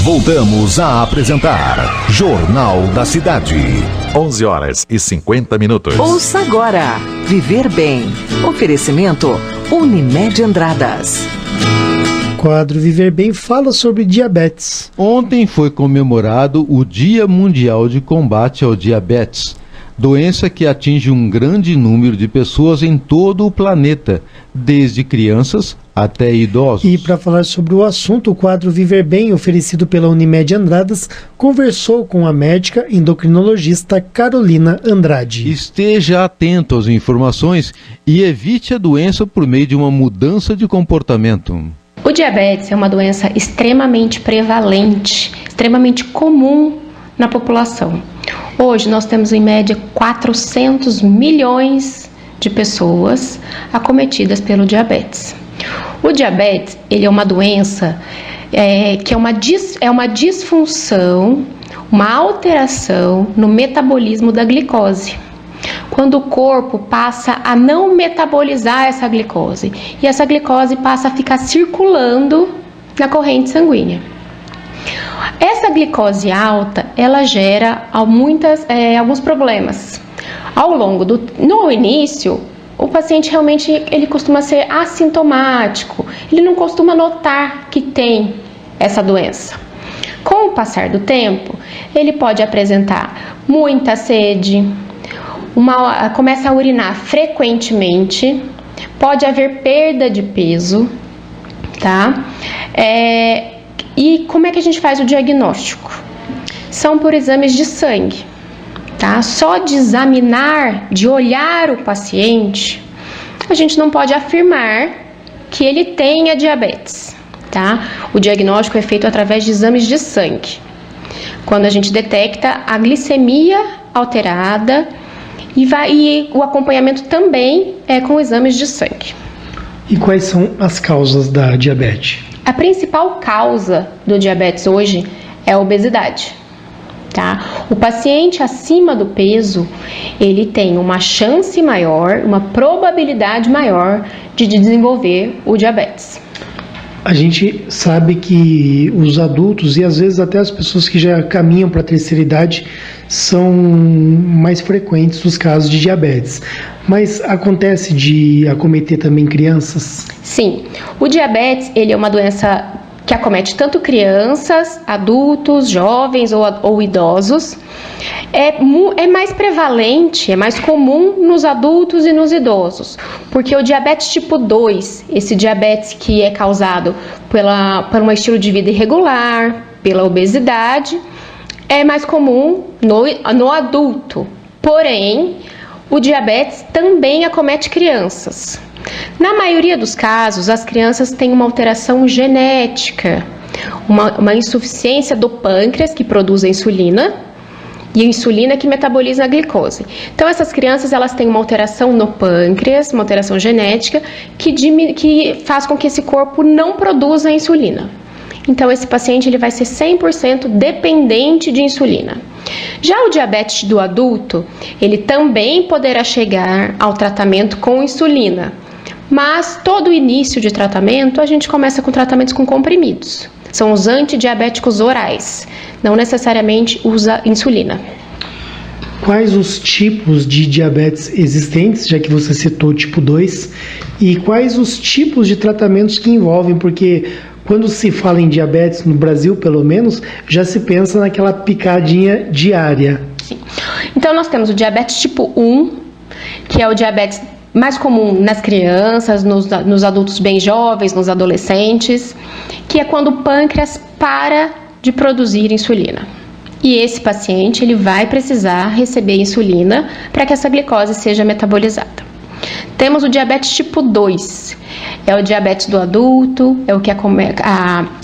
Voltamos a apresentar Jornal da Cidade. 11h50. Ouça agora, Viver Bem. Oferecimento Unimed Andradas. Quadro Viver Bem fala sobre diabetes. Ontem foi comemorado o Dia Mundial de Combate ao Diabetes, doença que atinge um grande número de pessoas em todo o planeta, desde crianças até idosos. E para falar sobre o assunto, o quadro Viver Bem, oferecido pela Unimed Andradas, conversou com a médica endocrinologista Carolina Andrade. Esteja atento às informações e evite a doença por meio de uma mudança de comportamento. O diabetes é uma doença extremamente prevalente, extremamente comum na população. Hoje nós temos em média 400 milhões de pessoas acometidas pelo diabetes. O diabetes, ele é uma doença que é uma disfunção, uma alteração no metabolismo da glicose. Quando o corpo passa a não metabolizar essa glicose e essa glicose passa a ficar circulando na corrente sanguínea. Essa glicose alta, ela gera alguns problemas. No início, o paciente realmente ele costuma ser assintomático, ele não costuma notar que tem essa doença. Com o passar do tempo, ele pode apresentar muita sede, começa a urinar frequentemente, pode haver perda de peso, tá? E como é que a gente faz o diagnóstico? São por exames de sangue, tá? Só de examinar, de olhar o paciente, a gente não pode afirmar que ele tenha diabetes, tá? O diagnóstico é feito através de exames de sangue, quando a gente detecta a glicemia alterada e o acompanhamento também é com exames de sangue. E quais são as causas da diabetes? A principal causa do diabetes hoje é a obesidade, tá? O paciente acima do peso, ele tem uma chance maior, uma probabilidade maior de desenvolver o diabetes. A gente sabe que os adultos e às vezes até as pessoas que já caminham para a terceira idade são mais frequentes os casos de diabetes. Mas acontece de acometer também crianças? Sim, o diabetes ele é uma doença que acomete tanto crianças, adultos, jovens ou idosos. É mais prevalente, é mais comum nos adultos e nos idosos, porque o diabetes tipo 2, esse diabetes que é causado por um estilo de vida irregular, pela obesidade, é mais comum no adulto. Porém, o diabetes também acomete crianças. Na maioria dos casos, as crianças têm uma alteração genética, uma insuficiência do pâncreas que produz a insulina, e a insulina que metaboliza a glicose. Então, essas crianças elas têm uma alteração no pâncreas, uma alteração genética, que faz com que esse corpo não produza a insulina. Então, esse paciente ele vai ser 100% dependente de insulina. Já o diabetes do adulto, ele também poderá chegar ao tratamento com insulina. Mas todo início de tratamento, a gente começa com tratamentos com comprimidos. São os antidiabéticos orais, não necessariamente usa insulina. Quais os tipos de diabetes existentes, já que você citou o tipo 2, e quais os tipos de tratamentos que envolvem, porque quando se fala em diabetes, no Brasil pelo menos, já se pensa naquela picadinha diária. Sim. Então nós temos o diabetes tipo 1, que é o diabetes mais comum nas crianças, nos adultos bem jovens, nos adolescentes, que é quando o pâncreas para de produzir insulina. E esse paciente ele vai precisar receber insulina para que essa glicose seja metabolizada. Temos o diabetes tipo 2, é o diabetes do adulto, é o que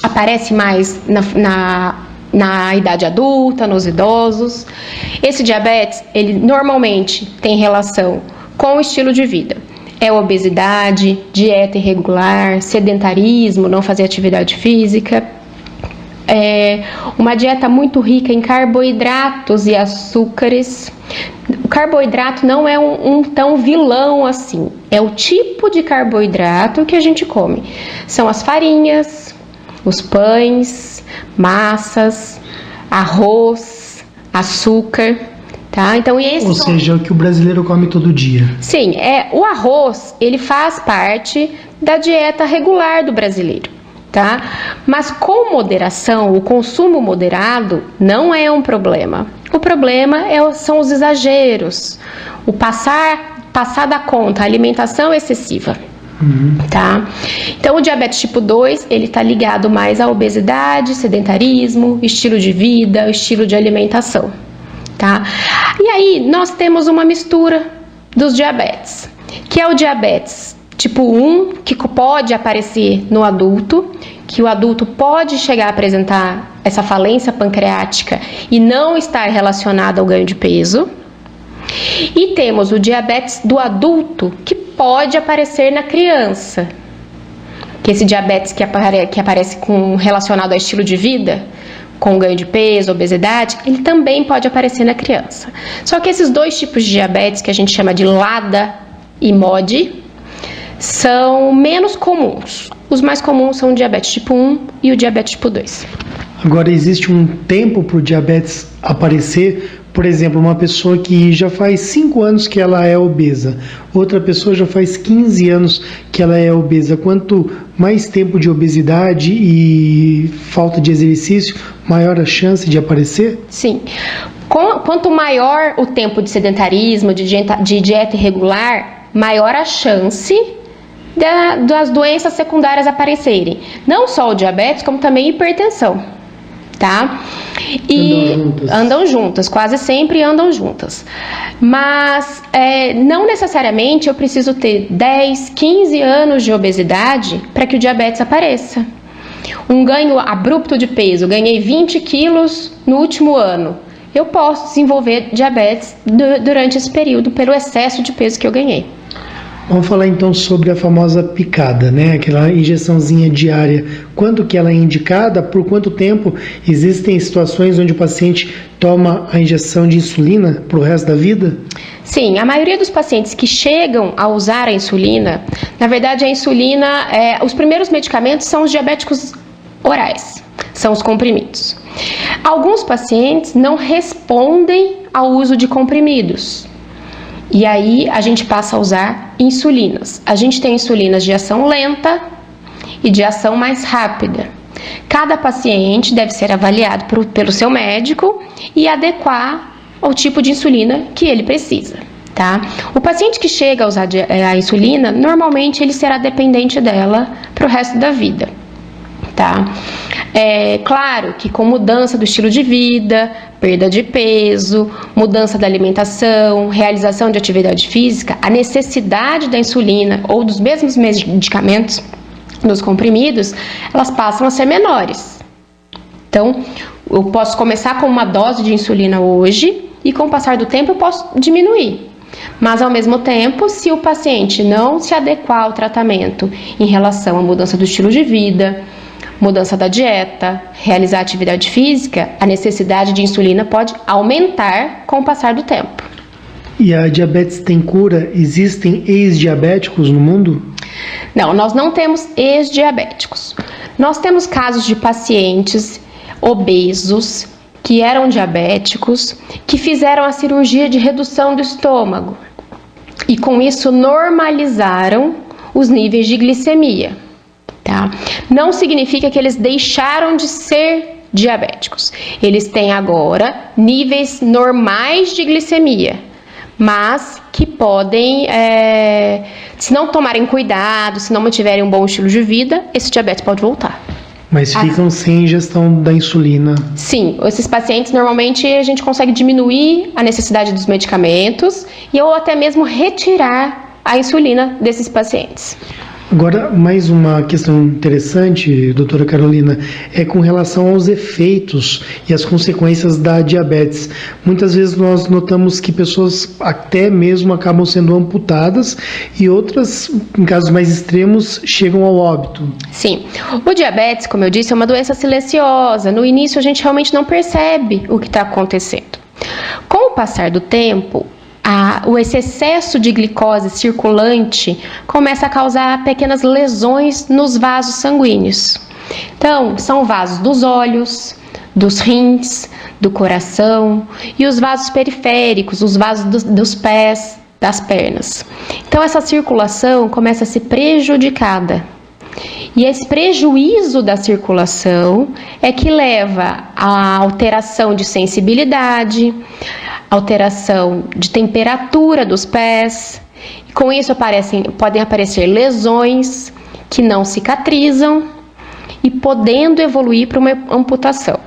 aparece mais na idade adulta, nos idosos. Esse diabetes, ele normalmente tem relação com o estilo de vida. É obesidade, dieta irregular, sedentarismo, não fazer atividade física. Uma dieta muito rica em carboidratos e açúcares. O carboidrato não é um tão vilão assim. É o tipo de carboidrato que a gente come. São as farinhas, os pães, massas, arroz, açúcar, tá? Então, Ou seja, o que o brasileiro come todo dia. Sim, o arroz, ele faz parte da dieta regular do brasileiro, tá? Mas com moderação, o consumo moderado não é um problema. O problema são os exageros, o passar da conta, a alimentação excessiva. Tá? Então, o diabetes tipo 2, ele está ligado mais à obesidade, sedentarismo, estilo de vida, estilo de alimentação, tá? E aí, nós temos uma mistura dos diabetes, que é o diabetes tipo 1, que pode aparecer no adulto, que o adulto pode chegar a apresentar essa falência pancreática e não estar relacionado ao ganho de peso. E temos o diabetes do adulto, que pode aparecer na criança, que esse diabetes que aparece relacionado ao estilo de vida, com ganho de peso, obesidade, ele também pode aparecer na criança. Só que esses dois tipos de diabetes, que a gente chama de LADA e MODY, são menos comuns. Os mais comuns são o diabetes tipo 1 e o diabetes tipo 2. Agora, existe um tempo para o diabetes aparecer? Por exemplo, uma pessoa que já faz 5 anos que ela é obesa, outra pessoa já faz 15 anos que ela é obesa. Quanto mais tempo de obesidade e falta de exercício, maior a chance de aparecer? Sim. Quanto maior o tempo de sedentarismo, de dieta irregular, maior a chance das doenças secundárias aparecerem. Não só o diabetes, como também a hipertensão, tá? E andam juntas, quase sempre andam juntas. Mas não necessariamente eu preciso ter 10, 15 anos de obesidade para que o diabetes apareça. Um ganho abrupto de peso, ganhei 20 quilos no último ano. Eu posso desenvolver diabetes durante esse período pelo excesso de peso que eu ganhei. Vamos falar então sobre a famosa picada, né? Aquela injeçãozinha diária. Quando que ela é indicada? Por quanto tempo? Existem situações onde o paciente toma a injeção de insulina para o resto da vida? Sim, a maioria dos pacientes que chegam a usar a insulina, na verdade a insulina, os primeiros medicamentos são os diabéticos orais, são os comprimidos. Alguns pacientes não respondem ao uso de comprimidos. E aí a gente passa a usar insulinas. A gente tem insulinas de ação lenta e de ação mais rápida. Cada paciente deve ser avaliado pelo seu médico e adequar ao tipo de insulina que ele precisa, tá? O paciente que chega a usar a insulina, normalmente ele será dependente dela para o resto da vida, tá? Claro que com mudança do estilo de vida, perda de peso, mudança da alimentação, realização de atividade física, a necessidade da insulina ou dos mesmos medicamentos, dos comprimidos, elas passam a ser menores. Então, eu posso começar com uma dose de insulina hoje e com o passar do tempo eu posso diminuir. Mas ao mesmo tempo, se o paciente não se adequar ao tratamento em relação à mudança do estilo de vida, mudança da dieta, realizar atividade física, a necessidade de insulina pode aumentar com o passar do tempo. E a diabetes tem cura? Existem ex-diabéticos no mundo? Não, nós não temos ex-diabéticos. Nós temos casos de pacientes obesos que eram diabéticos, que fizeram a cirurgia de redução do estômago e com isso normalizaram os níveis de glicemia. Tá? Não significa que eles deixaram de ser diabéticos. Eles têm agora níveis normais de glicemia, mas que podem, se não tomarem cuidado, se não mantiverem um bom estilo de vida, esse diabetes pode voltar. Mas ficam sem ingestão da insulina? Sim, esses pacientes normalmente a gente consegue diminuir a necessidade dos medicamentos ou até mesmo retirar a insulina desses pacientes. Agora, mais uma questão interessante, doutora Carolina, é com relação aos efeitos e as consequências da diabetes. Muitas vezes nós notamos que pessoas até mesmo acabam sendo amputadas e outras, em casos mais extremos, chegam ao óbito. Sim, o diabetes, como eu disse, é uma doença silenciosa. No início a gente realmente não percebe o que está acontecendo. Com o passar do tempo, esse excesso de glicose circulante começa a causar pequenas lesões nos vasos sanguíneos. Então, são vasos dos olhos, dos rins, do coração e os vasos periféricos, os vasos dos pés, das pernas. Então, essa circulação começa a ser prejudicada. E esse prejuízo da circulação é que leva à alteração de sensibilidade, alteração de temperatura dos pés. E com isso podem aparecer lesões que não cicatrizam e podendo evoluir para uma amputação.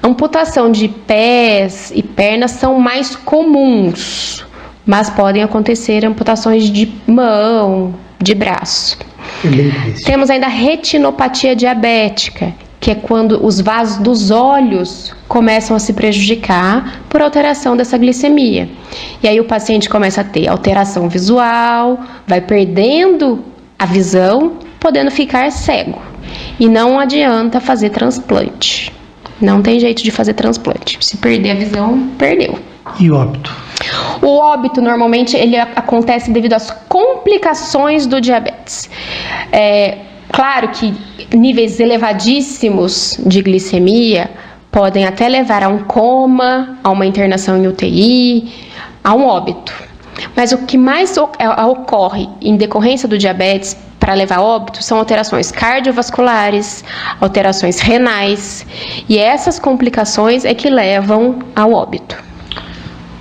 Amputação de pés e pernas são mais comuns, mas podem acontecer amputações de mão, de braço. Temos ainda a retinopatia diabética, que é quando os vasos dos olhos começam a se prejudicar por alteração dessa glicemia. E aí o paciente começa a ter alteração visual, vai perdendo a visão, podendo ficar cego. E não adianta fazer transplante. Não tem jeito de fazer transplante. Se perder a visão, perdeu. E óbito? O óbito, normalmente, ele acontece devido às complicações do diabetes. Claro que níveis elevadíssimos de glicemia podem até levar a um coma, a uma internação em UTI, a um óbito. Mas o que mais ocorre em decorrência do diabetes para levar a óbito são alterações cardiovasculares, alterações renais, e essas complicações é que levam ao óbito.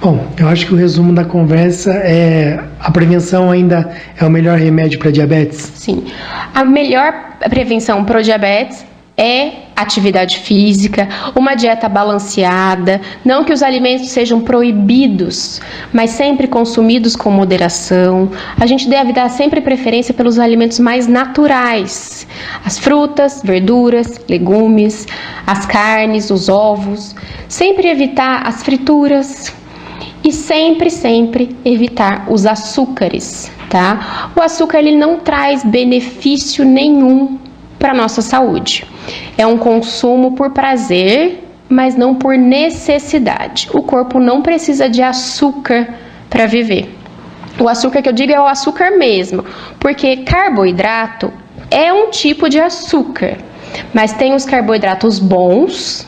Bom, eu acho que o resumo da conversa é: a prevenção ainda é o melhor remédio para diabetes? Sim. A melhor prevenção para o diabetes é atividade física, uma dieta balanceada, não que os alimentos sejam proibidos, mas sempre consumidos com moderação. A gente deve dar sempre preferência pelos alimentos mais naturais, as frutas, verduras, legumes, as carnes, os ovos, sempre evitar as frituras. E sempre evitar os açúcares, tá? O açúcar ele não traz benefício nenhum para a nossa saúde. É um consumo por prazer, mas não por necessidade. O corpo não precisa de açúcar para viver. O açúcar que eu digo é o açúcar mesmo, porque carboidrato é um tipo de açúcar, mas tem os carboidratos bons,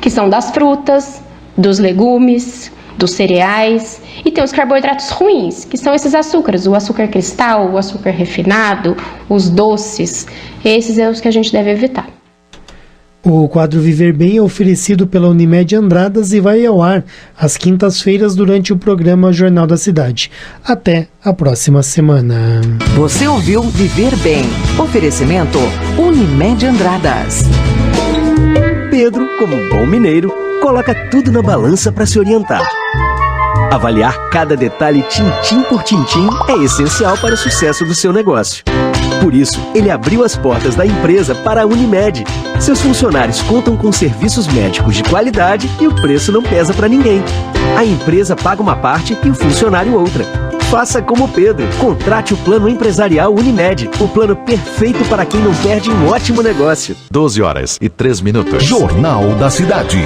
que são das frutas, dos legumes, dos cereais, e tem os carboidratos ruins, que são esses açúcares, o açúcar cristal, o açúcar refinado, os doces. Esses são os que a gente deve evitar. O quadro Viver Bem é oferecido pela Unimed Andradas e vai ao ar às quintas-feiras durante o programa Jornal da Cidade. Até a próxima semana. Você ouviu Viver Bem. Oferecimento Unimed Andradas. Pedro, como bom mineiro, coloca tudo na balança para se orientar. Avaliar cada detalhe tintim por tintim é essencial para o sucesso do seu negócio. Por isso, ele abriu as portas da empresa para a Unimed. Seus funcionários contam com serviços médicos de qualidade e o preço não pesa para ninguém. A empresa paga uma parte e o funcionário outra. Faça como Pedro. Contrate o plano empresarial Unimed, o plano perfeito para quem não perde um ótimo negócio. 12h03. Jornal da Cidade.